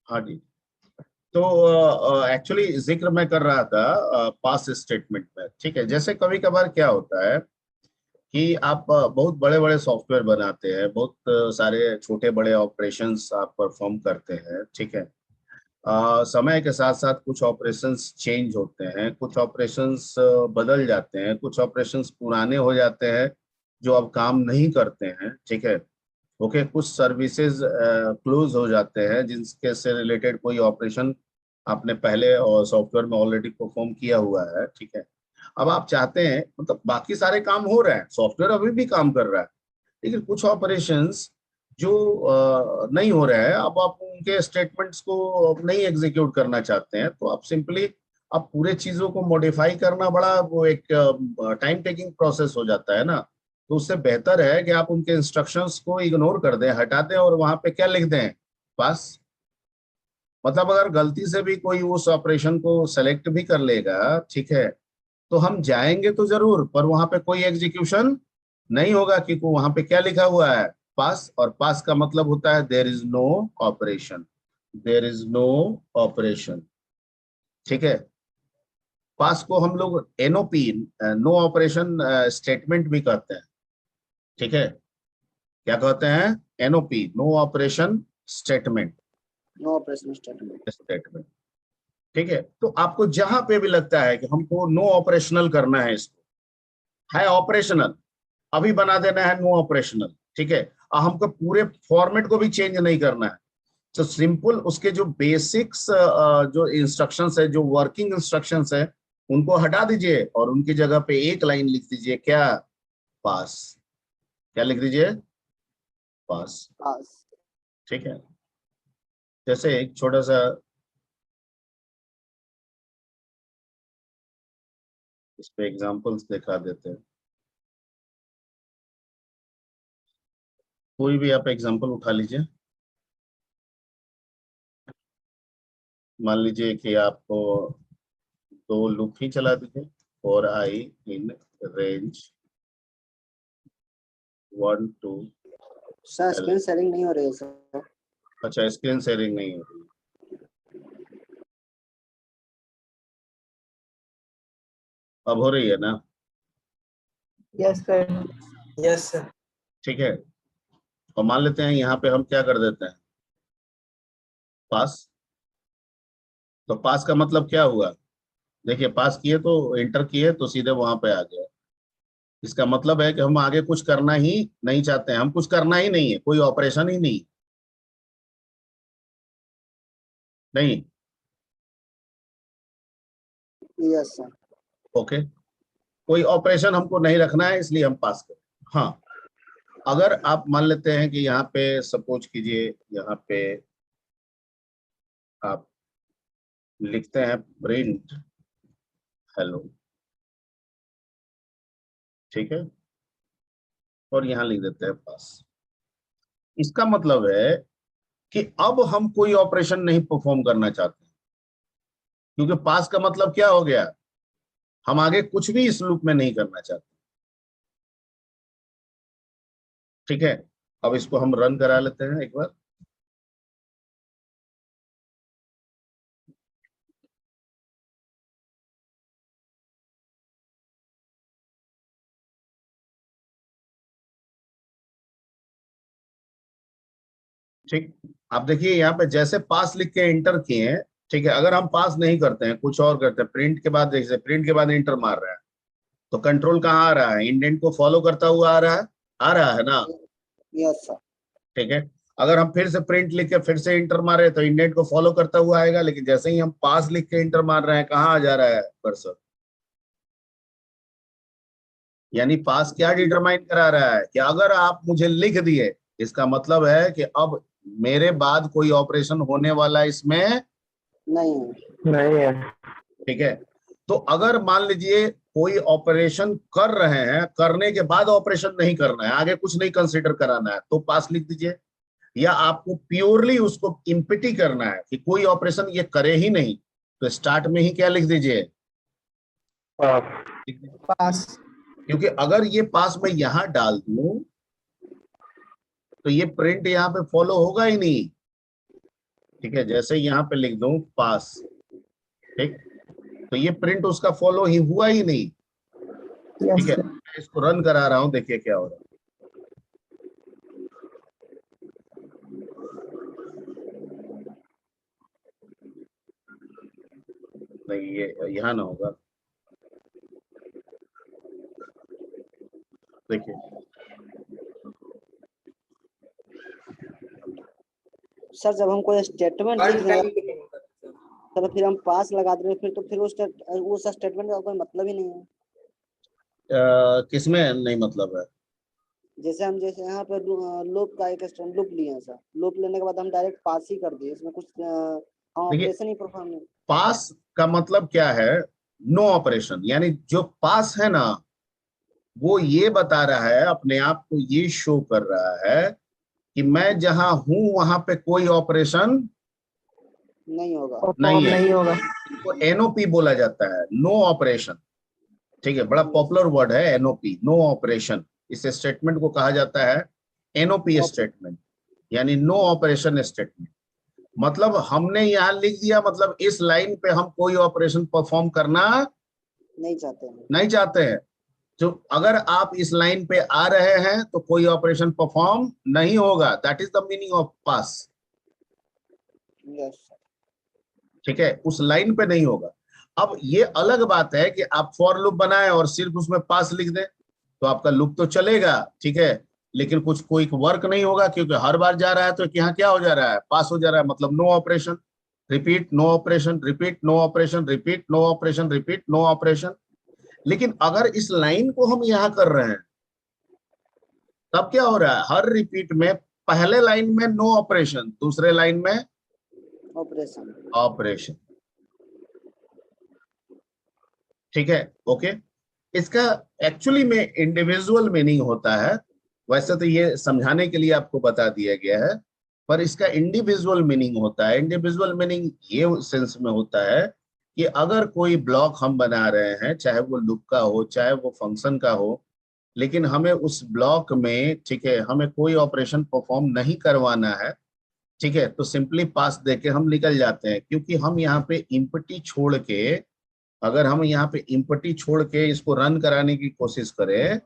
हाँ जी। तो एक्चुअली जिक्र मैं कर रहा था पास स्टेटमेंट में, ठीक है। जैसे कभी कभार क्या होता है कि आप बहुत बड़े बड़े सॉफ्टवेयर बनाते हैं, बहुत सारे छोटे बड़े ऑपरेशंस आप परफॉर्म करते हैं, ठीक है। समय के साथ साथ कुछ ऑपरेशंस चेंज होते हैं, कुछ ऑपरेशंस बदल जाते हैं, कुछ ऑपरेशंस पुराने हो जाते हैं जो अब काम नहीं करते हैं, ठीक है। ओके, कुछ सर्विसेज क्लोज हो जाते हैं जिनके से रिलेटेड कोई ऑपरेशन आपने पहले और सॉफ्टवेयर में ऑलरेडी परफॉर्म किया हुआ है, ठीक है। अब आप चाहते हैं, मतलब बाकी सारे काम हो रहे हैं, सॉफ्टवेयर अभी भी काम कर रहा है, लेकिन कुछ ऑपरेशंस जो नहीं हो रहे हैं, अब आप उनके स्टेटमेंट्स को नहीं एग्जीक्यूट करना चाहते हैं, तो आप सिंपली आप पूरे चीजों को मॉडिफाई करना बड़ा वो एक टाइम टेकिंग प्रोसेस हो जाता है ना। तो उससे बेहतर है कि आप उनके इंस्ट्रक्शंस को इग्नोर कर दें, हटा दें, और वहां पे क्या लिख दें, बस। मतलब अगर गलती से भी कोई उस ऑपरेशन को सेलेक्ट भी कर लेगा, ठीक है, तो हम जाएंगे तो जरूर, पर वहां पे कोई एग्जीक्यूशन नहीं होगा, क्योंकि वहां पे क्या लिखा हुआ है, पास। और पास का मतलब होता है there is no operation, there is no operation, ठीक है। पास को हम लोग एनओपी, नो ऑपरेशन स्टेटमेंट भी कहते हैं, ठीक है। क्या कहते हैं? NOP, no operation statement, no operation statement. Statement, ठीक है। तो आपको जहां पे भी लगता है कि हमको नो ऑपरेशनल करना है, इसको है ऑपरेशनल, अभी बना देना है नो ऑपरेशनल, ठीक है। और हमको पूरे फॉर्मेट को भी चेंज नहीं करना है, तो सिंपल उसके जो बेसिक्स जो इंस्ट्रक्शंस है, जो वर्किंग इंस्ट्रक्शंस है, उनको हटा दीजिए और उनकी जगह पे एक लाइन लिख दीजिए, क्या, पास। क्या लिख दीजिए? पास, पास। ठीक है। जैसे एक छोटा सा इस पे एग्जांपल्स दिखा देते हैं, कोई भी आप एग्जांपल उठा लीजिए। मान लीजिए कि आपको दो लूप ही चला दीजिए, for I in range 1 to sir L। Screen sharing नहीं हो रही है सर। अच्छा, स्क्रीन शेयरिंग नहीं हो रही, अब हो रही है ना? Yes sir. Yes sir. ठीक है। और मान लेते हैं यहाँ पे हम क्या कर देते हैं, पास। तो पास का मतलब क्या हुआ? देखिए, पास किए तो एंटर किए तो सीधे वहां पे आ गया। इसका मतलब है कि हम आगे कुछ करना ही नहीं चाहते हैं, हम कुछ करना ही नहीं है, कोई ऑपरेशन ही नहीं, नहीं। Yes sir. ओके, कोई ऑपरेशन हमको नहीं रखना है, इसलिए हम पास करें। हाँ, अगर आप मान लेते हैं कि यहाँ पे सपोज कीजिए, यहाँ पे आप लिखते हैं प्रिंट हेलो, ठीक है, और यहाँ लिख देते हैं पास। इसका मतलब है कि अब हम कोई ऑपरेशन नहीं परफॉर्म करना चाहते, क्योंकि पास का मतलब क्या हो गया, हम आगे कुछ भी इस लूप में नहीं करना चाहते, ठीक है। अब इसको हम रन करा लेते हैं एक बार। ठीक, आप देखिए यहाँ पे जैसे पास लिख के एंटर किए हैं, ठीक है। अगर हम पास नहीं करते हैं, कुछ और करते हैं, प्रिंट के बाद, जैसे प्रिंट के बाद एंटर मार रहे हैं, तो कंट्रोल कहाँ आ रहा है, इंडेंट को फॉलो करता हुआ आ रहा है, आ रहा है ना? Yes sir. ठीक है। अगर हम फिर से प्रिंट लिख के फिर से इंटर मारे तो इंडेंट को फॉलो करता हुआ आएगा, लेकिन जैसे ही हम पास लिख के इंटर मार रहे हैं, कहाँ आ जा रहा है कर्सर? यानी पास क्या डिटरमाइन करा रहा है कि अगर आप मुझे लिख दिए, इसका मतलब है कि अब मेरे बाद कोई ऑपरेशन होने वाला इसमें नहीं है। ठीक है। तो अगर मान लीजिए कोई ऑपरेशन कर रहे हैं, करने के बाद ऑपरेशन नहीं करना है, आगे कुछ नहीं कंसीडर कराना है, तो पास लिख दीजिए। या आपको प्योरली उसको इम्पिटी करना है कि कोई ऑपरेशन ये करे ही नहीं, तो स्टार्ट में ही क्या लिख दीजिए, पास। क्योंकि अगर ये पास में यहां डाल दूं तो ये प्रिंट यहाँ पे फॉलो होगा ही नहीं, ठीक है, जैसे यहाँ पे लिख दूं पास, ठीक, तो ये प्रिंट उसका फॉलो ही हुआ ही नहीं। Yes, ठीक है, sir. मैं इसको रन करा रहा हूँ, देखिए क्या हो रहा है। नहीं, ये यहाँ ना होगा, देखिए। सर जब हम कोई स्टेटमेंट लिख रहे हैं तो फिर हम पास लगा दे रहे हैं, फिर तो फिर उस स्टेटमेंट का कोई मतलब ही नहीं है। किसमें नहीं मतलब है? जैसे यहाँ पे लूप का एक लूप लिए हैं सर, लूप लेने के बाद हम डायरेक्ट पास ही कर दिए, इसमें कुछ हम देखिए, ऑपरेशन ही परफॉर्म नहीं। पास का मतलब क्या है? नो ऑपरेशन, यानी जो पास है ना, वो ये बता रहा है, अपने आप को ये शो कर रहा है कि मैं जहां हूं वहां पे कोई ऑपरेशन नहीं होगा। नहीं है। नहीं होगा। तो एनओपी बोला जाता है, नो ऑपरेशन। ठीक है, बड़ा पॉपुलर वर्ड है एनओपी, नो ऑपरेशन। इस स्टेटमेंट को कहा जाता है एनओपी स्टेटमेंट, यानी नो ऑपरेशन स्टेटमेंट। मतलब हमने यहाँ लिख दिया, मतलब इस लाइन पे हम कोई ऑपरेशन परफॉर्म करना नहीं चाहते हैं। नहीं चाहते हैं। तो अगर आप इस लाइन पे आ रहे हैं तो कोई ऑपरेशन परफॉर्म नहीं होगा। That is the meaning of pass. Yes sir. ठीक है, उस लाइन पे नहीं होगा। अब ये अलग बात है कि आप फॉर लूप बनाए और सिर्फ उसमें पास लिख दें, तो आपका लूप तो चलेगा, ठीक है, लेकिन कुछ कोई वर्क नहीं होगा, क्योंकि हर बार जा रहा है तो यहाँ क्या हो जा रहा है? पास हो जा रहा है, मतलब no operation, repeat, no operation, repeat, no operation, repeat, no operation, repeat, no operation. लेकिन अगर इस लाइन को हम यहाँ कर रहे हैं, तब क्या हो रहा है? हर रिपीट में पहले लाइन में नो ऑपरेशन, दूसरे लाइन में ऑपरेशन। ऑपरेशन। ठीक है, ओके। इसका एक्चुअली में इंडिविजुअल मीनिंग होता है। वैसे तो ये समझाने के लिए आपको बता दिया गया है, पर इसका इंडिविजुअल मीनिंग होता है। इंडिविजुअल मीनिंग ये सेंस में होता है कि अगर कोई ब्लॉक हम बना रहे हैं, चाहे वो लूप का हो, चाहे वो फंक्शन का हो, लेकिन हमें उस ब्लॉक में, ठीक है, हमें कोई ऑपरेशन परफॉर्म नहीं करवाना है, ठीक है, तो सिंपली पास देके हम निकल जाते हैं। क्योंकि हम यहाँ पे इम्पटी छोड़ के, अगर हम यहाँ पे इम्पटी छोड़ के इसको रन कराने की कोशिश करें,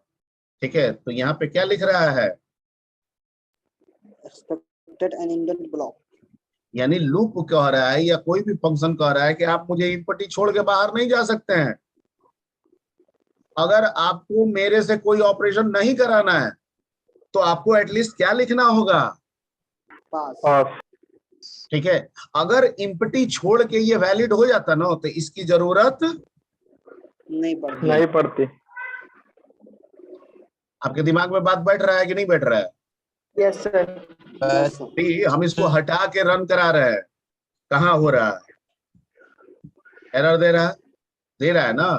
ठीक है, तो यहाँ पे क्या लिख रहा है? एक्सपेक्टेड एन इंडेंट ब्लॉक, यानी लूप कह रहा है या कोई भी फंक्शन कह रहा है कि आप मुझे इम्पटी छोड़ के बाहर नहीं जा सकते हैं। अगर आपको मेरे से कोई ऑपरेशन नहीं कराना है तो आपको एटलीस्ट क्या लिखना होगा? पास। ठीक है, अगर इम्पटी छोड़ के ये वैलिड हो जाता ना, तो इसकी जरूरत नहीं पड़ती। आपके दिमाग में बात बैठ रहा है कि नहीं बैठ रहा है? Yes, sir. भी हम इसको हटा के रन करा रहे हैं, कहाँ हो रहा है? एरर दे रहा है ना?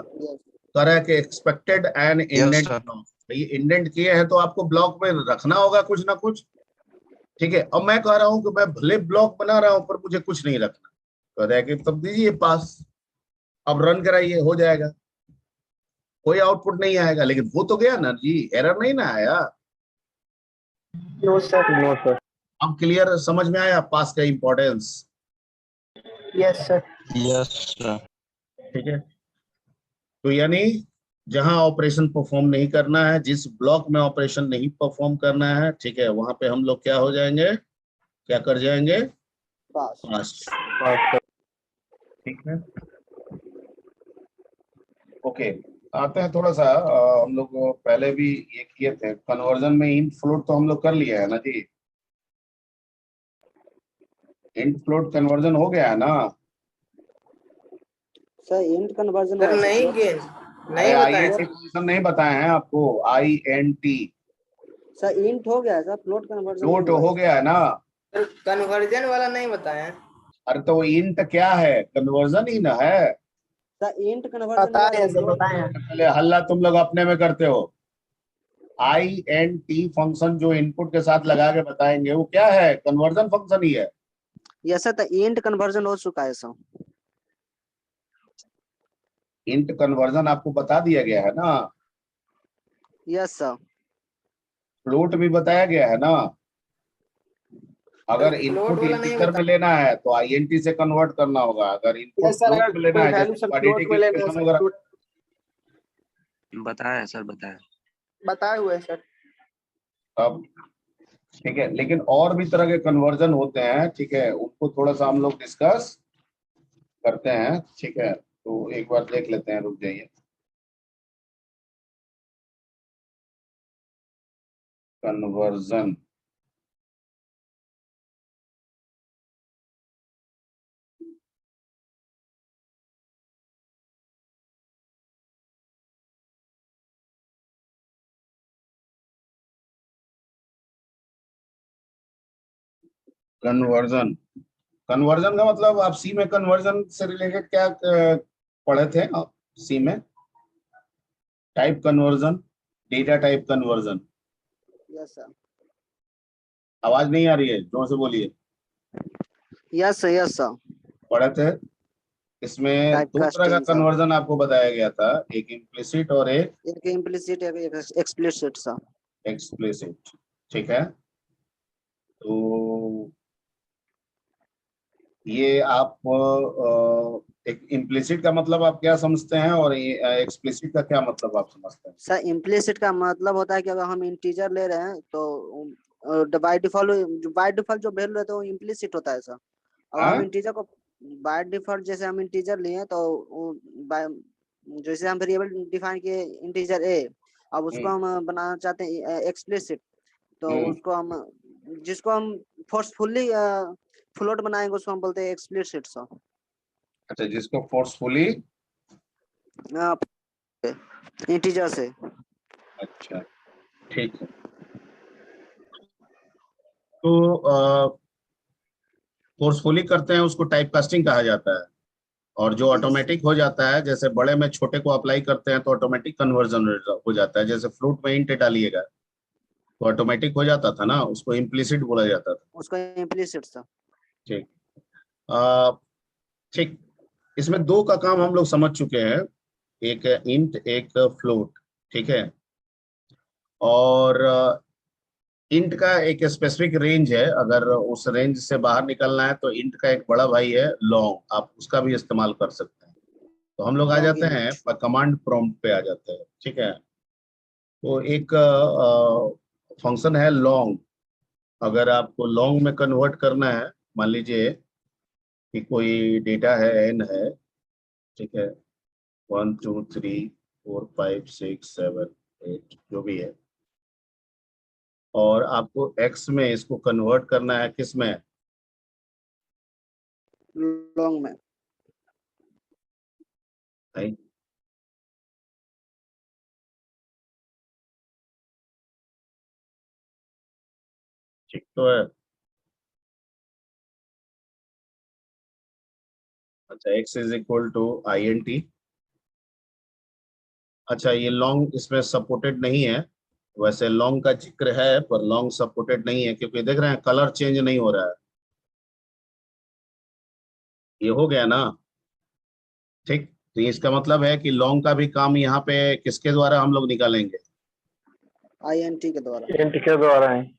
कह रहा है कि एक्सपेक्टेड एन इंडेंट ब्लॉक। ये इंडेंट किए हैं तो आपको ब्लॉक में रखना होगा कुछ ना कुछ। ठीक है, अब मैं कह रहा हूं कि मैं भले ब्लॉक बना रहा हूं पर मुझे कुछ नहीं रखना, कह रहा है कि तब दीजिए पास, अब रन कराइए, हो जाएगा, कोई आउटपुट नहीं आएगा। लेकिन हो तो गया ना जी, एरर नहीं ना आया। No, sir. No, sir. अब क्लियर समझ में आया पास का इंपॉर्टेंस? Yes, sir. ठीक है, तो यानी जहां ऑपरेशन परफॉर्म नहीं करना है, जिस ब्लॉक में ऑपरेशन नहीं परफॉर्म करना है, ठीक है, वहां पे हम लोग क्या हो जाएंगे, क्या कर जाएंगे? पास। ठीक है, ओके। आते हैं थोड़ा सा, हम लोग पहले भी ये किए थे कन्वर्जन में, इंट फ्लोट तो हम लोग कर लिए है ना जी। इंट फ्लोट कन्वर्जन हो गया है ना? सर इंट कन्वर्जन सर नहीं बताया सर। फंक्शन नहीं बताए हैं आपको, INT सर इंट हो गया है सर, फ्लोट कन्वर्जन फ्लोट हो गया है ना? कन्वर्जन वाला नहीं बताया। अरे तो इंट क्या है? कन्वर्जन ही ना है। सर इंट कन्वर्जन पहले हल्ला तुम लोग अपने में करते हो। INT फंक्शन जो इनपुट के साथ लगा के बताएंगे वो क्या है? कन्वर्जन फंक्शन ही है। यस सर, तो इंट कन्वर्जन हो चुका है सर। इंट कन्वर्जन आपको बता दिया गया है ना? Yes sir. फ्लोट भी बताया गया है ना? अगर float इनपुट वाला नहीं इंटीजर में लेना है तो आईएनटी से कन्वर्ट करना होगा, अगर इनपुट यस सर, फ्लोट अगर में लेना कोई है वैल्यू जैसे सर क्वाड्रेटिक फ्लोट में लेना है इक्वेशन सर, वगैरह। फ्लोट बताया सर, बताया। बताए हुए हैं सर। अब ठीक है, लेकिन और भी तरह के कन्वर्जन होते हैं, ठीक है, उनको थोड़ा सा हम लोग डिस्कस करते हैं, ठीक है। तो एक बार देख लेते हैं, रुक जाइए। कन्वर्जन, कन्वर्जन कन्वर्जन का मतलब आप सी में कन्वर्जन से रिलेटेड क्या पढ़े थे आप सी में? Type conversion, data type conversion. Yes sir, आवाज नहीं आ रही है, जोर से बोलिए। Yes sir, yes sir. पढ़े थे। इसमें टाइप दो तरह का कास्टिंग सर, कन्वर्जन आपको बताया गया था, एक इम्प्लिसिट और एक एक इम्प्लिसिट एक एक्सप्लिसिट सर। एक्सप्लिसिट, ठीक है। तो ये आप एक इम्प्लिसिट का मतलब आप क्या समझते हैं और ये एक्सप्लिसिट का क्या मतलब आप समझते हैं? सर इम्प्लिसिट का मतलब होता है कि अगर हम इंटीजर ले रहे हैं तो बाय डिफॉल्ट जो वैल्यू रहता है वो इम्प्लिसिट होता है सर। अब हाँ? हम इंटीजर को बाय डिफॉल्ट जैसे हम इंटीजर लिए तो जैसे हम वेरिएबल डिफाइन किए इंटीजर ए, अब उसको हम बनाना चाहते हैं एक्सप्लिसिट, तो उसको हम जिसको हम फोर्सफुली फ्लोट बनाएंगे उसको हम बोलते हैं एक्सप्लिसिट सर। अच्छा, जिसको फोर्सफुली इंटीजर से। अच्छा, ठीक है। तो फोर्सफुली करते हैं उसको टाइप कास्टिंग कहा जाता है, और जो ऑटोमेटिक हो जाता है, जैसे बड़े में छोटे को अप्लाई करते हैं तो ऑटोमेटिक कन्वर्जन हो जाता है। जैसे फ्लोट में इंट डालिएगा तो ऑटोमेटिक हो जाता था ना, उसको इम्प्लिसिट बोला जाता था। उसका इम्प्लिसिट सर। ठीक। अ, ठीक। इसमें दो का काम हम लोग समझ चुके हैं, एक इंट एक फ्लोट, ठीक है। और इंट का एक स्पेसिफिक रेंज है, अगर उस रेंज से बाहर निकलना है तो इंट का एक बड़ा भाई है लॉन्ग, आप उसका भी इस्तेमाल कर सकते हैं। तो हम लोग आ लॉन्ग जाते इंट। हैं कमांड प्रॉम्प्ट पे आ जाते हैं, ठीक है। तो एक फंक्शन है लॉन्ग। अगर आपको लॉन्ग में कन्वर्ट करना है, मान लीजिए कि कोई डेटा है एन है, ठीक है, 1 2 3 4 5 6 7 8 जो भी है, और आपको एक्स में इसको कन्वर्ट करना है, किस में? लॉन्ग में। नहीं? ठीक तो है। अच्छा, x is equal to I N T. अच्छा, ये लॉन्ग इसमें सपोर्टेड नहीं है, वैसे लॉन्ग का जिक्र है पर लॉन्ग सपोर्टेड नहीं है, क्योंकि देख रहे हैं कलर चेंज नहीं हो रहा है। ये हो गया ना? ठीक। तो इसका मतलब है कि लॉन्ग का भी काम यहाँ पे किसके द्वारा हम लोग निकालेंगे? आईएनटी के द्वारा। एंटी के द्वारा है।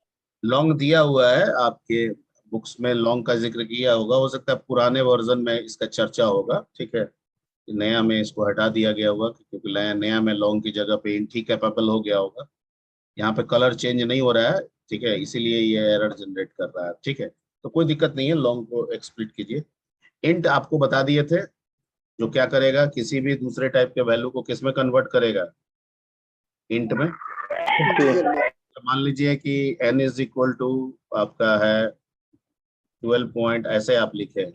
लॉन्ग दिया हुआ है आपके बुक्स में, लॉन्ग का जिक्र किया होगा, हो सकता है पुराने वर्जन में इसका चर्चा होगा, ठीक है। नया में इसको हटा दिया गया होगा क्योंकि नया में लॉन्ग की जगह पे इंट ही कैपेबल हो गया होगा। यहाँ पे कलर चेंज नहीं हो रहा है, ठीक है, इसीलिए ये एरर जनरेट कर रहा है, ठीक है। तो कोई दिक्कत नहीं है, लॉन्ग को एक्सप्लिट कीजिए। इंट आपको बता दिए थे, जो क्या करेगा, किसी भी दूसरे टाइप के वैल्यू को किस में कन्वर्ट करेगा? इंट में। इंटीजर में। तो मान लीजिए कि n इज इक्वल टू आपका है 12 पॉइंट, ऐसे आप लिखे,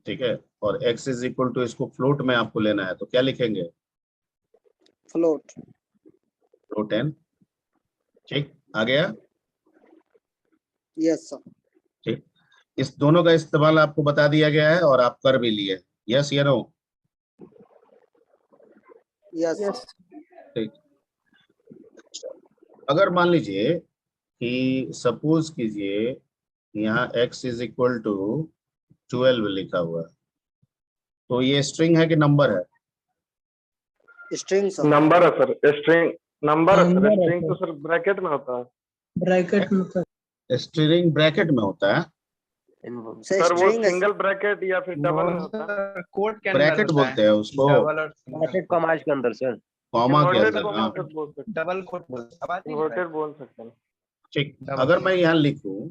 ठीक है, और x इज इक्वल टू इसको फ्लोट में आपको लेना है तो क्या लिखेंगे? फ्लोट। Float n। ठीक, आ गया? Yes sir. ठीक। इस दोनों का इस्तेमाल आपको बता दिया गया है और आप कर भी लिए, यस या नो? Yes yes. ठीक। अगर मान लीजिए कि सपोज कीजिए यहाँ x इज इक्वल टू 12 लिखा हुआ है, तो ये स्ट्रिंग है कि नंबर है? String sir. नंबर है सर, स्ट्रिंग नंबर है सर, नंबर है स्ट्रिंग सर, तो सर ब्रैकेट में होता है। ब्रैकेट में सर। स्ट्रिंग ब्रैकेट में होता है। सर सर वो स्ट्रिंग है सिंगल ब्रैकेट या फिर डबल होता है? कोड के अंदर ब्रैकेट होता बोलते हैं उसको, डबल और ब्रैकेट कॉमास के अंदर सर। कॉमा के इन्वर्टेड अंदर। हाँ बोल सकते हैं, डबल कोड बोलते हैं। अब आती है इन्वर्टेड बोल सकते हैं। ठीक, डबल अगर कोड। मैं यहाँ लिखूं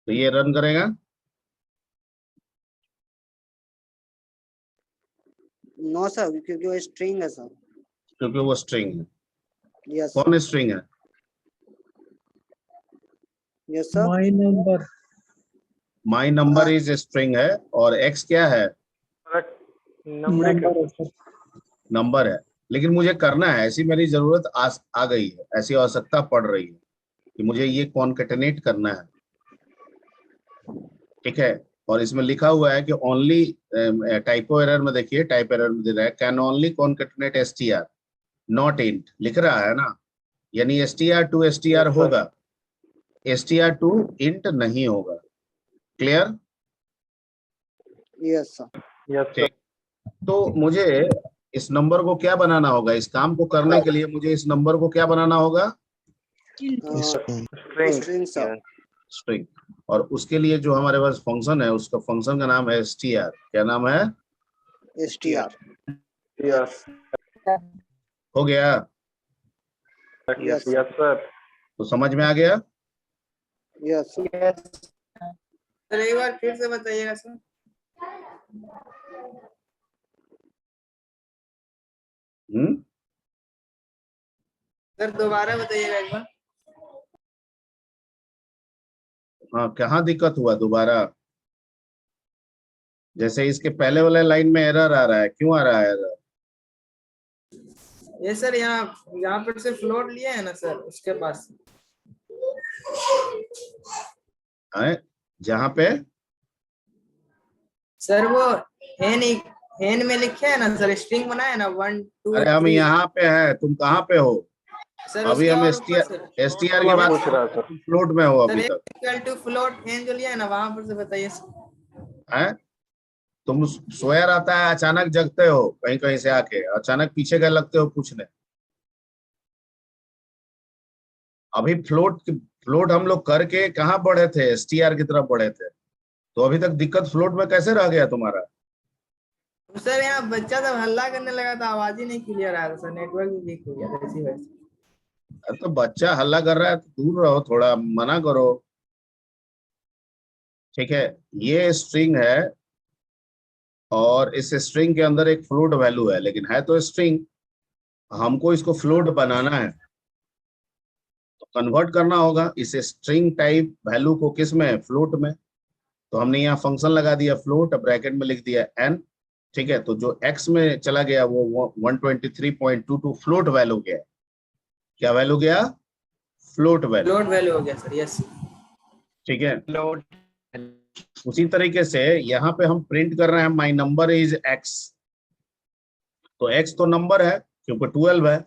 तो ये रन करेगा? नो सर, क्योंकि वो स्ट्रिंग है सर। क्योंकि वो स्ट्रिंग है। यस कौन स्ट्रिंग है? Yes sir. My number. My number is string है, और एक्स क्या है? न्यूमेरिक नंबर है सर। नंबर है। लेकिन मुझे करना है, ऐसी मेरी जरूरत आ गई है, ऐसी आवश्यकता पड़ रही है कि मुझे ये कॉन्केटनेट करना है। ठीक है, और इसमें लिखा हुआ है कि ओनली, टाइपो एरर में देखिए, टाइप एरर में दे रहा है can only concatenate STR not int, लिख रहा है ना, यानी STR to STR Yes, sir. होगा, एसटीआर टू इंट नहीं होगा। Clear? Yes sir. Yes sir. ठीक, तो मुझे इस नंबर को क्या बनाना होगा? इस काम को करने के लिए मुझे इस नंबर को क्या बनाना होगा? स्ट्रिंग। String sir. स्ट्रिंग। और उसके लिए जो हमारे पास फंक्शन है, उसका फंक्शन का नाम है एसटीआर। क्या नाम है? एसटीआर। यस हो गया? Yes yes sir. तो समझ में आ गया? Yes sir. सर एक बार फिर से बताइएगा सर। सर दोबारा बताइएगा एक बार। हाँ, कहाँ दिक्कत हुआ दोबारा? जैसे इसके पहले वाले लाइन में एरर आ रहा है, क्यों आ रहा है एरर? ये सर यहाँ पर से फ्लोट लिया है ना सर, उसके पास। जहाँ पे सर वो हेन में लिखे है ना सर, स्ट्रिंग बनाया है ना 1 2 अरे हम 3। यहाँ पे है, तुम कहाँ पे हो? सर अभी उसके हम और ऊपर सर। एसटीआर की बात पूछ कर रहा रहे हैं, सर। तुम फ्लोट में हो सर अभी तक। इक्वल टू फ्लोट हेन जो लिया है ना, वहां पर से बताइए सर। है, तुम सोया रहता है, अचानक जगते हो कहीं कहीं से आके, अचानक पीछे गए लगते हो पूछने। अभी फ्लोट हम लोग करके कहाँ बढ़े थे? एसटीआर की तरफ बढ़े थे। तो अभी तक दिक्कत फ्लोट में कैसे रह गया तुम्हारा? सर यहाँ बच्चा सब हल्ला करने लगा था, आवाज ही नहीं क्लियर आ रहा सर, नेटवर्क भी वीक हो गया था इसी वजह से। अरे तो बच्चा हल्ला कर रहा है तो दूर रहो, थोड़ा मना करो। ठीक है, ये स्ट्रिंग है, और इस स्ट्रिंग के अंदर एक फ्लोट वैल्यू है, लेकिन है तो स्ट्रिंग, हमको इसको फ्लोट बनाना है, तो कन्वर्ट करना होगा इस स्ट्रिंग टाइप वैल्यू को किस में? फ्लोट में। तो हमने यहाँ फंक्शन लगा दिया फ्लोट, ब्रैकेट में लिख दिया एन। ठीक है, तो जो एक्स में चला गया वो 123.22 फ्लोट वैल्यू गया। क्या वैल्यू गया? Float value. फ्लोट वैल्यू हो गया सर। यस ठीक है, फ्लोट। उसी तरीके से यहाँ पे हम प्रिंट कर रहे हैं माई नंबर इज एक्स। तो एक्स तो नंबर है क्योंकि 12 है,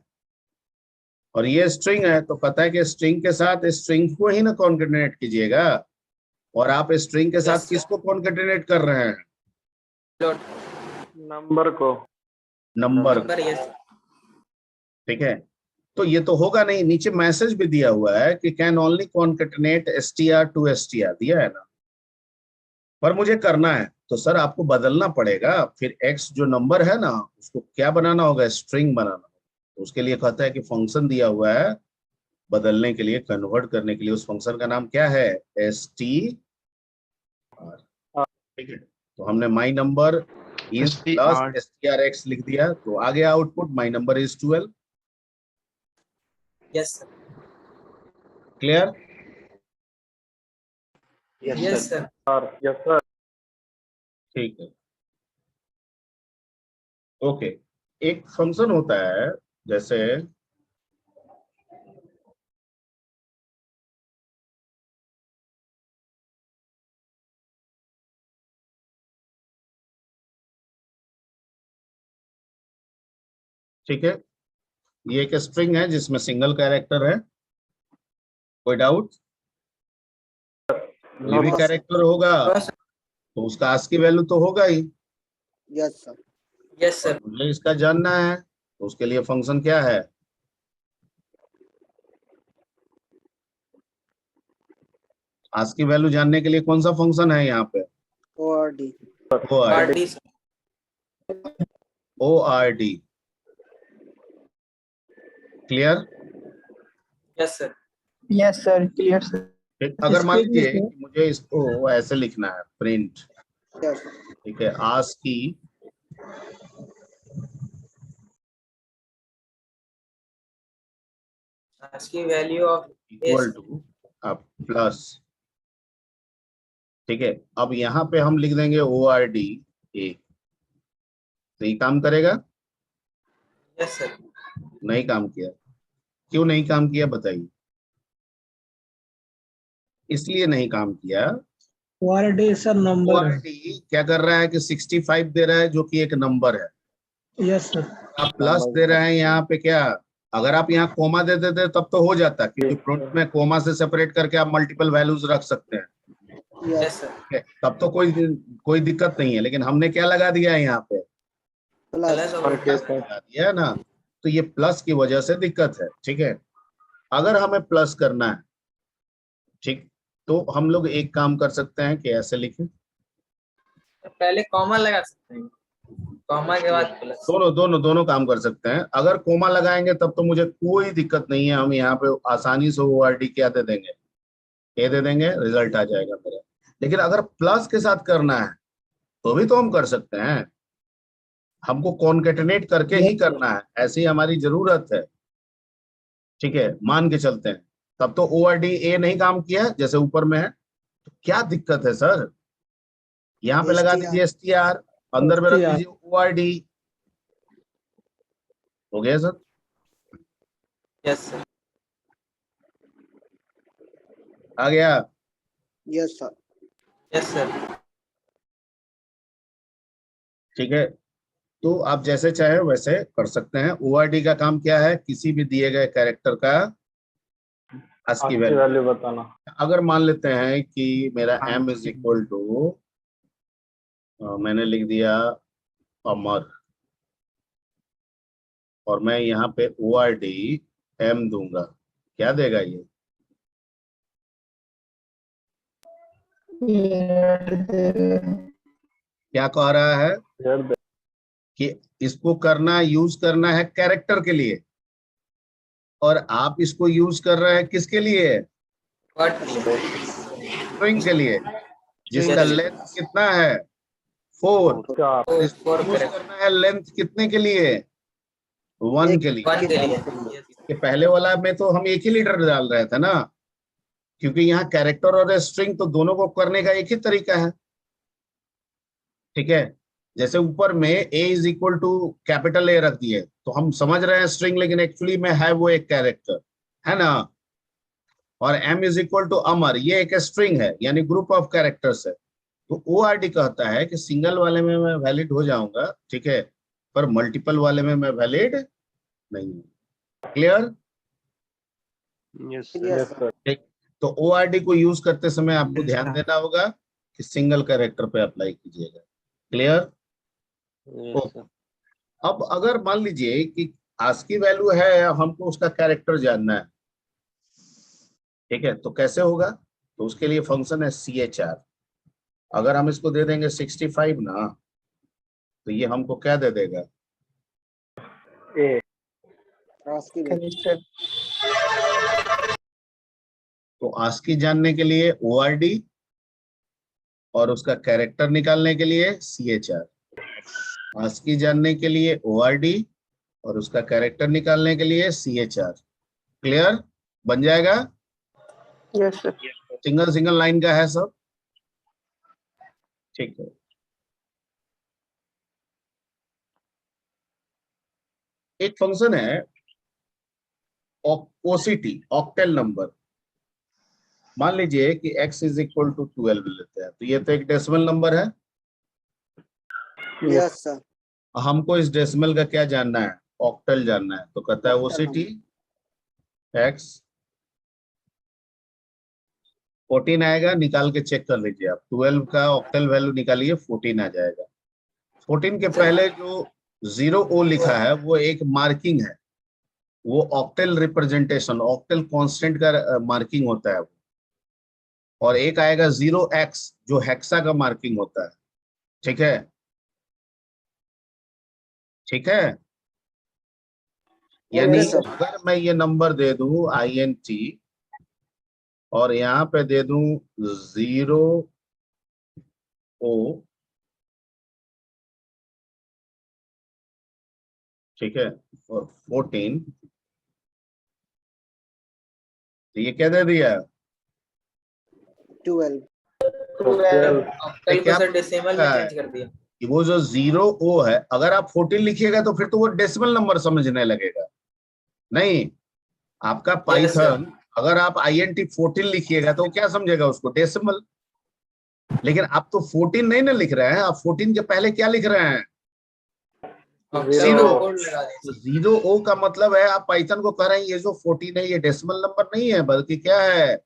और ये स्ट्रिंग है, तो पता है कि स्ट्रिंग के साथ स्ट्रिंग को ही ना कॉन्केटेनेट कीजिएगा। और आप स्ट्रिंग के साथ Yes, किसको कॉन्केटेनेट कर रहे हैं? फ्लोट नंबर को। नंबर। नंबर। यस ठीक है, तो ये तो होगा नहीं। नीचे मैसेज भी दिया हुआ है कि can only concatenate STR to STR, दिया है ना। पर मुझे करना है तो सर आपको बदलना पड़ेगा। फिर एक्स जो नंबर है ना, उसको क्या बनाना होगा? स्ट्रिंग बनाना होगा। तो उसके लिए कहता है कि फंक्शन दिया हुआ है बदलने के लिए, कन्वर्ट करने के लिए। उस फंक्शन का नाम क्या है? STR। ठीक है, तो हमने my number is plus STRX लिख दिया, तो आ गया output my number is 12। Yes sir. Clear? Yes sir. Yes sir. ठीक है, ओके। एक फंक्शन होता है, जैसे ठीक है, ये एक स्ट्रिंग है जिसमें सिंगल कैरेक्टर है। कोई डाउट? ये भी नो कैरेक्टर होगा नो सर। तो उसका आस्की वैल्यू तो होगा ही। Yes sir. Yes sir. मुझे इसका जानना है तो उसके लिए फंक्शन क्या है? आस्की वैल्यू जानने के लिए कौन सा फंक्शन है यहाँ पे? ORD। RD. ORD। Clear? Yes sir. Yes sir, clear sir. अगर मान इसके लीजिए कि मुझे इसको ऐसे लिखना है, प्रिंट, यस ठीक है, ASCII ASCII value of equal to plus, ठीक है। अब यहाँ पे हम लिख देंगे ORD ए, तो ये काम करेगा? Yes sir. नहीं काम किया। क्यों नहीं काम किया बताइए? इसलिए नहीं काम किया, ORD सर नंबर है। ORD क्या कर रहा है कि 65 दे रहा है जो कि एक नंबर है। Yes sir. आप प्लस दे रहे हैं यहाँ पे क्या? अगर आप यहाँ कोमा दे देते तब तो हो जाता, क्योंकि प्रिंट में कोमा से सेपरेट करके आप मल्टीपल वैल्यूज रख सकते हैं, यस यस सर। ठीक है? तब तो कोई दिक्कत नहीं है। लेकिन हमने क्या लगा दिया है यहाँ पे? प्लस प्लस प्लस लगा दिया है ना, तो ये प्लस की वजह से दिक्कत है, ठीक है। अगर हमें प्लस करना है, ठीक, तो हम लोग एक काम कर सकते हैं कि ऐसे लिखें, पहले कॉमा लगा सकते हैं, कॉमा के बाद प्लस। दोनों काम कर सकते हैं। अगर कोमा लगाएंगे तब तो मुझे कोई दिक्कत नहीं है, हम यहाँ पे आसानी से ORD क्या दे देंगे, ए दे देंगे, रिजल्ट आ जाएगा मेरा। लेकिन अगर प्लस के साथ करना है तो भी तो हम कर सकते हैं, हमको कॉन्केटनेट करके ही करना है, ऐसी हमारी जरूरत है, ठीक है, मान के चलते हैं। तब तो ORD ए नहीं काम किया जैसे ऊपर में है, तो क्या दिक्कत है सर? यहाँ पे लगा दीजिए STR, अंदर में रख दीजिए ORD, हो गया सर। Yes sir. आ गया? Yes sir. Yes sir. ठीक है, तो आप जैसे चाहे वैसे कर सकते हैं। ORD का काम क्या है? किसी भी दिए गए कैरेक्टर का आस्की वैल्यू। वैल्यू बताना। अगर मान लेते हैं कि मेरा M इज इक्वल टू, मैंने लिख दिया अमर, और मैं यहाँ पे ORD M दूंगा, क्या देगा ये? क्या कह रहा है कि इसको करना, यूज करना है कैरेक्टर के लिए, और आप इसको यूज कर रहे हैं किसके लिए? स्ट्रिंग के लिए, जिसका लेंथ कितना है? 4। इसको यूज करना है लेंथ कितने के लिए? 1 के लिए। कि पहले वाला में तो हम एक ही लीटर डाल रहे थे ना, क्योंकि यहाँ कैरेक्टर और स्ट्रिंग तो दोनों को करने का एक ही तरीका है, ठीक है। जैसे ऊपर में A is equal to capital A रख दिए तो हम समझ रहे हैं स्ट्रिंग, लेकिन एक्चुअली में है वो एक कैरेक्टर, है ना। और M इज इक्वल टू अमर, ये एक स्ट्रिंग है, यानी ग्रुप ऑफ कैरेक्टर्स है। तो ORD कहता है कि सिंगल वाले में मैं वैलिड हो जाऊंगा, ठीक है, पर मल्टीपल वाले में मैं वैलिड नहीं हूँ। क्लियर? Yes sir. ठीक, तो ORD को यूज करते समय आपको ध्यान देना होगा कि सिंगल कैरेक्टर पे अप्लाई कीजिएगा। क्लियर? अब अगर मान लीजिए कि आस्की वैल्यू है, हमको उसका कैरेक्टर जानना है, ठीक है, तो कैसे होगा? तो उसके लिए फंक्शन है CHR। अगर हम इसको दे देंगे 65 ना, तो ये हमको क्या दे देगा? ए। तो आस्की जानने के लिए ORD, और उसका कैरेक्टर निकालने के लिए CHR। आस्की जानने के लिए ORD, और उसका कैरेक्टर निकालने के लिए CHR। क्लियर? बन जाएगा? Yes sir. सिंगल लाइन का है सब, ठीक है। एक फंक्शन है OCT, ऑक्टेल नंबर। मान लीजिए कि x इज इक्वल टू 12 लेते हैं, तो ये तो एक डेसिमल नंबर है। Yes sir. हमको इस डेसिमल का क्या जानना है? ऑक्टल जानना है। तो कहता है OCT x 14 आएगा, निकाल के चेक कर लीजिए आप। 12 का ऑक्टल वैल्यू निकालिए, 14 आ जाएगा। 14 के पहले जो 0O लिखा है वो एक मार्किंग है, वो ऑक्टल रिप्रेजेंटेशन, ऑक्टल कांस्टेंट का मार्किंग होता है वो। और एक आएगा 0x जो हेक्सा का मार्किंग होता है। ठीक है, ठीक है। यानी Yes, sir. अगर मैं ये नंबर दे दूं INT और यहाँ पे दे दूं 0O ठीक है और 14, तो ये क्या दे दिया? 12। ऑक्टल को क्या सर डेसिमल में है चेंज कर दिया। कि वो जो 0O है, अगर आप 14 लिखिएगा तो फिर तो वो डेसिमल नंबर समझने लगेगा। नहीं, आपका Yes, sir. पाइथन अगर आप INT 14 लिखिएगा तो वो क्या समझेगा उसको? डेसिमल। लेकिन आप तो 14 नहीं ना लिख रहे हैं, आप 14 के पहले क्या लिख रहे हैं? Octal zero. का कोड लगा दें। तो 0O का मतलब है आप पाइथन को कह रहे हैं ये जो 14 है ये डेसिमल नंबर नहीं है, बल्कि क्या है?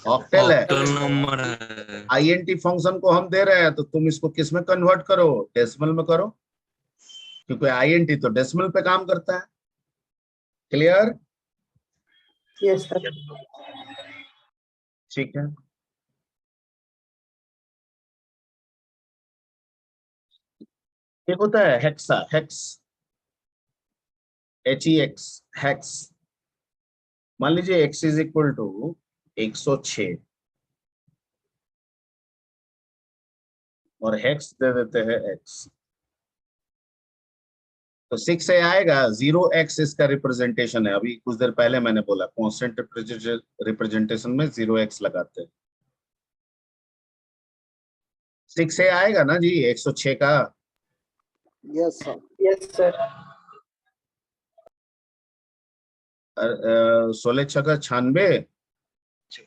ऑक्टल है। ऑक्टल नंबर है। INT फंक्शन को हम दे रहे हैं तो तुम इसको किस में कन्वर्ट करो? डेसिमल में करो, क्योंकि INT तो डेसिमल पे काम करता है। क्लियर? Yes, sir. ठीक है। एक होता है हेक्सा, हेक्स, HEX, हेक्स। मान लीजिए x इज इक्वल टू 106 और हेक्स दे देते हैं x, तो 6 से आएगा। 0x इसका रिप्रेजेंटेशन है। अभी कुछ देर पहले मैंने बोला कांस्टेंट रिप्रेजेंटेशन में 0x लगाते हैं। 6 से आएगा ना जी 106 का। Yes, sir. Yes, sir. 16 छक्का 96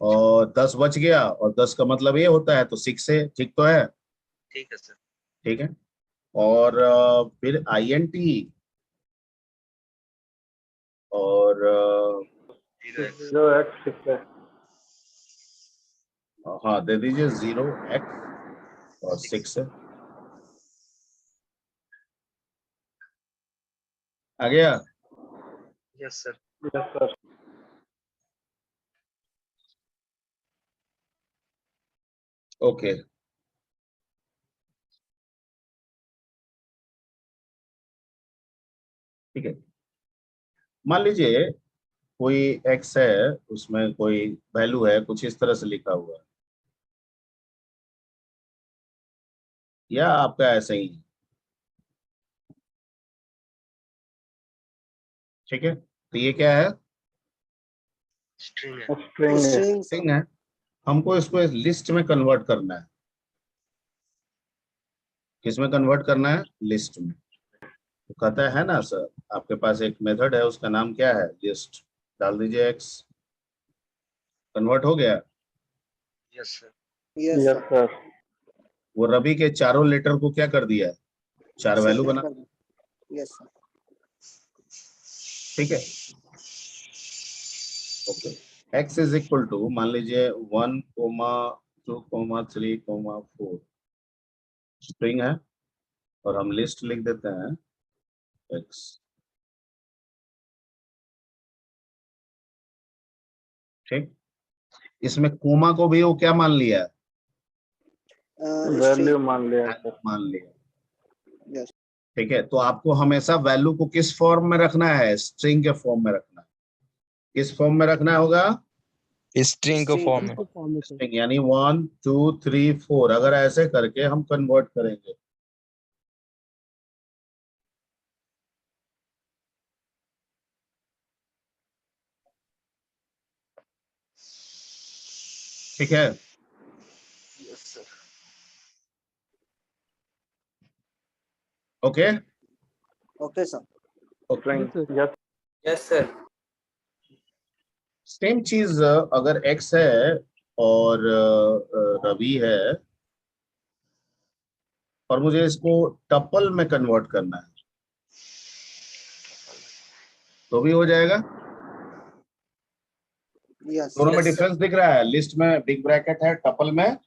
और 10 बच गया, और 10 का मतलब ये होता है, तो 6 से। ठीक तो है? ठीक है सर। ठीक है। और फिर INT और 0x6 है। हाँ दे दीजिए 0x और 6 है। आ गया? Yes sir. Yes sir. Okay. ठीक है, मान लीजिए कोई x है, उसमें कोई वैल्यू है, कुछ इस तरह से लिखा हुआ है, या आपका ऐसे ही है। ठीक है, तो ये क्या है? स्ट्रिंग है। स्ट्रिंग है। String, sir. स्ट्रिंग है। हमको इसको लिस्ट में कन्वर्ट करना है। किसमें कन्वर्ट करना है? लिस्ट में। तो कहता है ना सर, आपके पास एक मेथड है, उसका नाम क्या है? लिस्ट। डाल दीजिए x, कन्वर्ट हो गया। Yes sir. Yes, yes sir. Sir. वो रवि के चारों लेटर को क्या कर दिया है? 4 वैल्यू बना। Yes, sir. ठीक है, okay. x is equal to मान लीजिए 1, 2, 3, 4 स्ट्रिंग है, और हम लिस्ट लिख देते हैं x। ठीक, इसमें कोमा को भी वो क्या मान लिया? Value String. मान लिया सर। मान लिया। Yes. ठीक है, तो आपको हमेशा वैल्यू को किस फॉर्म में रखना है? स्ट्रिंग के फॉर्म में रखना है। किस फॉर्म में रखना होगा? स्ट्रिंग के फॉर्म में। स्ट्रिंग, यानी 1, 2, 3, 4, अगर ऐसे करके हम कन्वर्ट करेंगे। ठीक है, yes sir. Okay. Okay, sir. String. Yes. Yes sir. Same चीज अगर x है और रवि है, और मुझे इसको टपल में कन्वर्ट करना है, तो भी हो जाएगा। यस दोनों में Yes, sir. डिफरेंस दिख रहा है? लिस्ट में बिग ब्रैकेट है, टपल में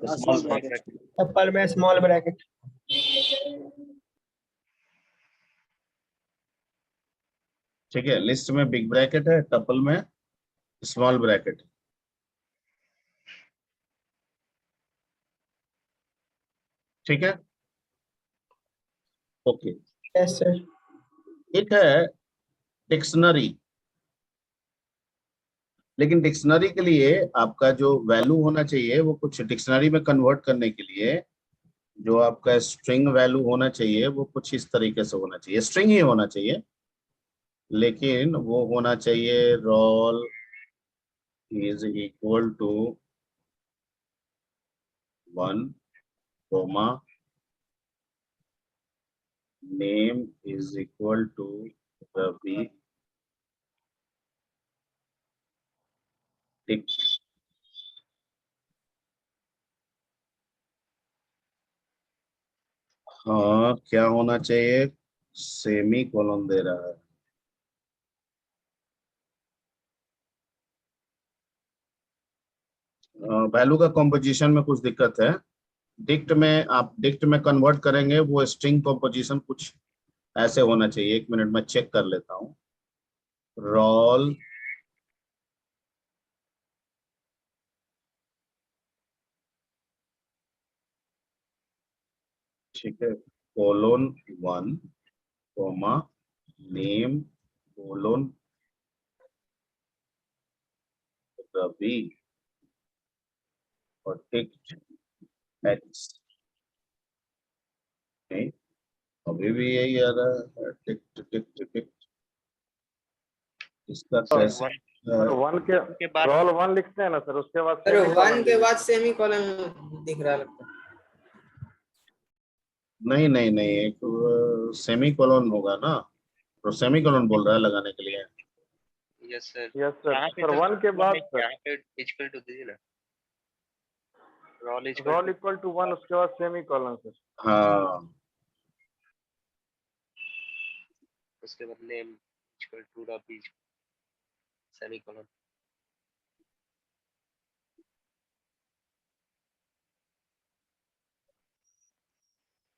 स्मॉल स्मॉल ब्रैकेट। ब्रैकेट। ऊपर में स्मॉल ब्रैकेट। ठीक है, लिस्ट में बिग ब्रैकेट है, टपल में स्मॉल ब्रैकेट। ठीक है, ओके। Yes sir. एक है डिक्शनरी, लेकिन डिक्शनरी के लिए आपका जो वैल्यू होना चाहिए वो कुछ, डिक्शनरी में कन्वर्ट करने के लिए जो आपका स्ट्रिंग वैल्यू होना चाहिए वो कुछ इस तरीके से होना चाहिए, स्ट्रिंग ही होना चाहिए, लेकिन वो होना चाहिए roll is equal to 1, comma name is equal to Ravi, हाँ क्या होना चाहिए, सेमी कोलन दे रहा है। वैल्यू का कंपोजिशन में कुछ दिक्कत है। डिक्ट में आप डिक्ट में कन्वर्ट करेंगे वो स्ट्रिंग कंपोजिशन कुछ ऐसे होना चाहिए। 1 मिनट में चेक कर लेता हूँ। रोल ठीक है, colon 1, comma name colon Ravi और टिक्ट एक्स। नहीं, अभी भी यही आ रहा है, टिक्ट टिक्ट टिक्ट। इसका कैसे सर 1 के रोल 1 लिखते हैं ना सर, उसके बाद सर semicolon 1 के बाद सेमी कॉलन दिख रहा लगता है। नहीं नहीं नहीं, एक सेमी कोलोन होगा ना, तो सेमी कोलोन बोल रहा है लगाने के लिए। Yes sir. Yes sir. यहाँ पे सर तो 1 के बाद सर यहाँ पे इक्वल टू दीजिए ना, रोल रोल इक्वल टू 1, उसके बाद सेमीकोलन सर। हाँ उसके बाद name equal to Ravi semicolon.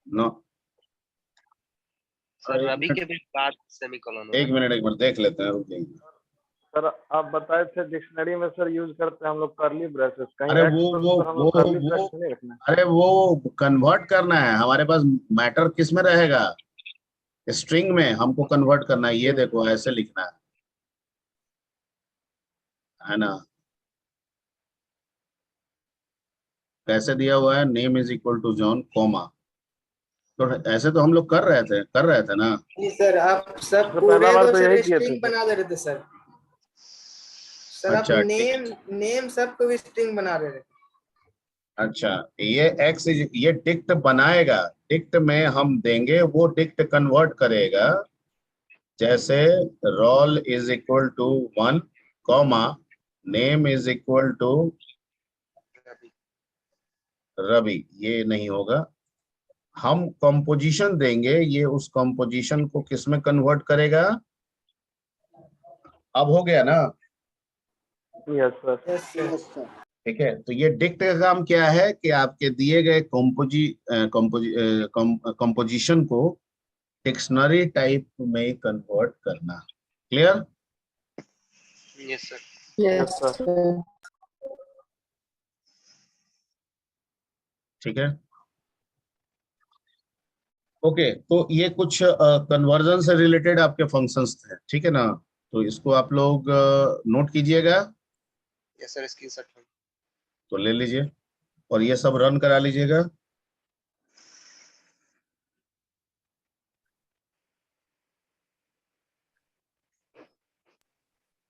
No, sir Ravi के भी बाद सेमीकोलन एक होगा। मिनट देख लेते हैं, रुक जाइए। सर आप बताए थे डिक्शनरी में सर यूज करते हैं हम लोग करली ब्रेसेस, कहीं अरे एक्स पर तो हम लोग करली ब्रेस नहीं रखना है। अरे वो कन्वर्ट करना है, हमारे पास मैटर किस में रहेगा, स्ट्रिंग में हमको कन्वर्ट करना है। ये देखो ऐसे लिखना है ना, कैसे दिया हुआ है, name is equal to John comma. तो ऐसे तो हम लोग कर रहे थे ना। नहीं सर, आप सब तो पूरे पहला बार को तो सर यही किए थे स्ट्रिंग सर। बना दे रहे थे सर। सर आप अच्छा नेम सबको भी स्ट्रिंग बना रहे थे। अच्छा, ये एक्स ये डिक्ट बनाएगा, डिक्ट में हम देंगे, वो डिक्ट कन्वर्ट करेगा। जैसे roll is equal to 1, comma name is equal to Ravi, ये नहीं होगा। हम कंपोजिशन देंगे, ये उस कंपोजिशन को किस में कन्वर्ट करेगा। अब हो गया ना। Yes sir. Yes sir. Yes sir. ठीक है, तो ये डिक्ट का काम क्या है कि आपके दिए गए कंपोजिशन को डिक्शनरी टाइप में कन्वर्ट करना। Clear? Yes sir. Yes sir. ठीक है, ओके। तो ये कुछ कन्वर्जन से रिलेटेड आपके फंक्शंस थे, ठीक है ना। तो इसको आप लोग नोट कीजिएगा, यस सर, स्क्रीनशॉट। तो ले लीजिए और ये सब रन करा लीजिएगा।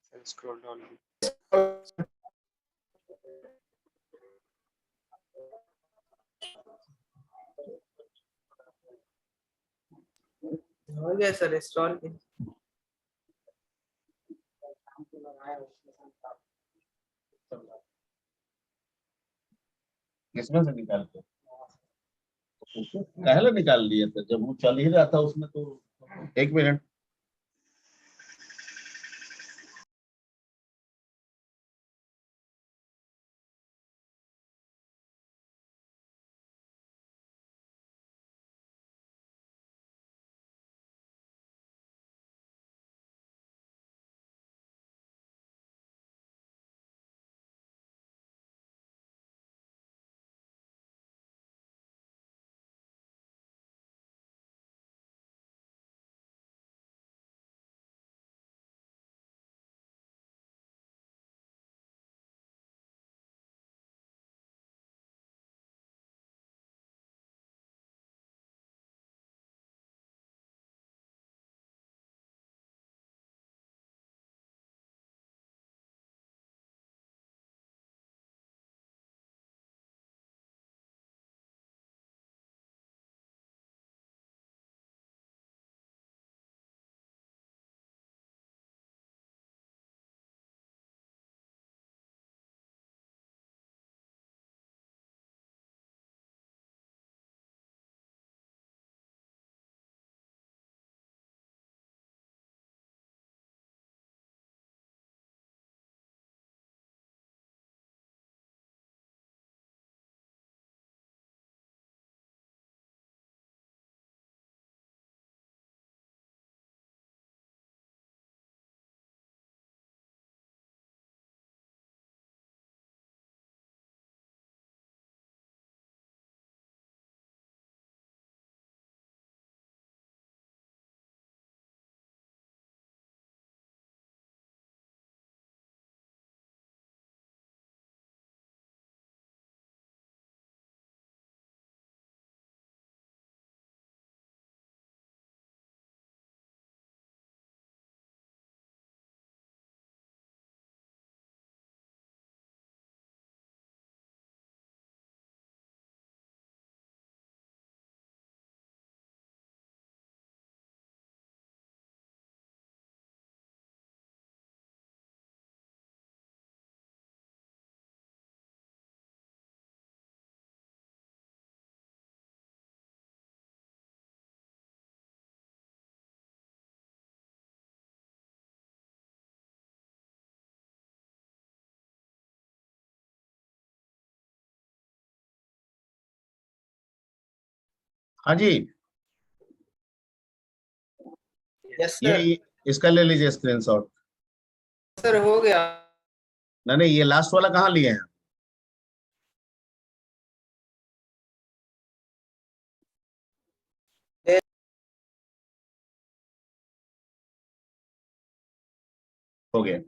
Sir scroll down. हो गया सर इंस्टॉल। किसमें से निकाल के पहले निकाल लिए थे जब वो चल ही रहा था उसमें, तो 1 मिनट। हाँ जी, यस सर। ये इसका ले लीजिए स्क्रीनशॉट। सर हो गया। नहीं, ये लास्ट वाला कहाँ लिए हैं? हो गया।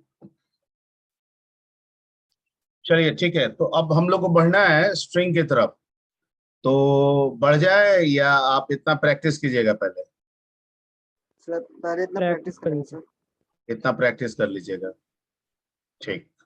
चलिए ठीक है, तो अब हम लोग को बढ़ना है स्ट्रिंग की तरफ। तो बढ़ जाए या आप इतना प्रैक्टिस कीजिएगा पहले? सर पहले इतना प्रैक्टिस करेंगे सर। इतना प्रैक्टिस कर लीजिएगा। ठीक।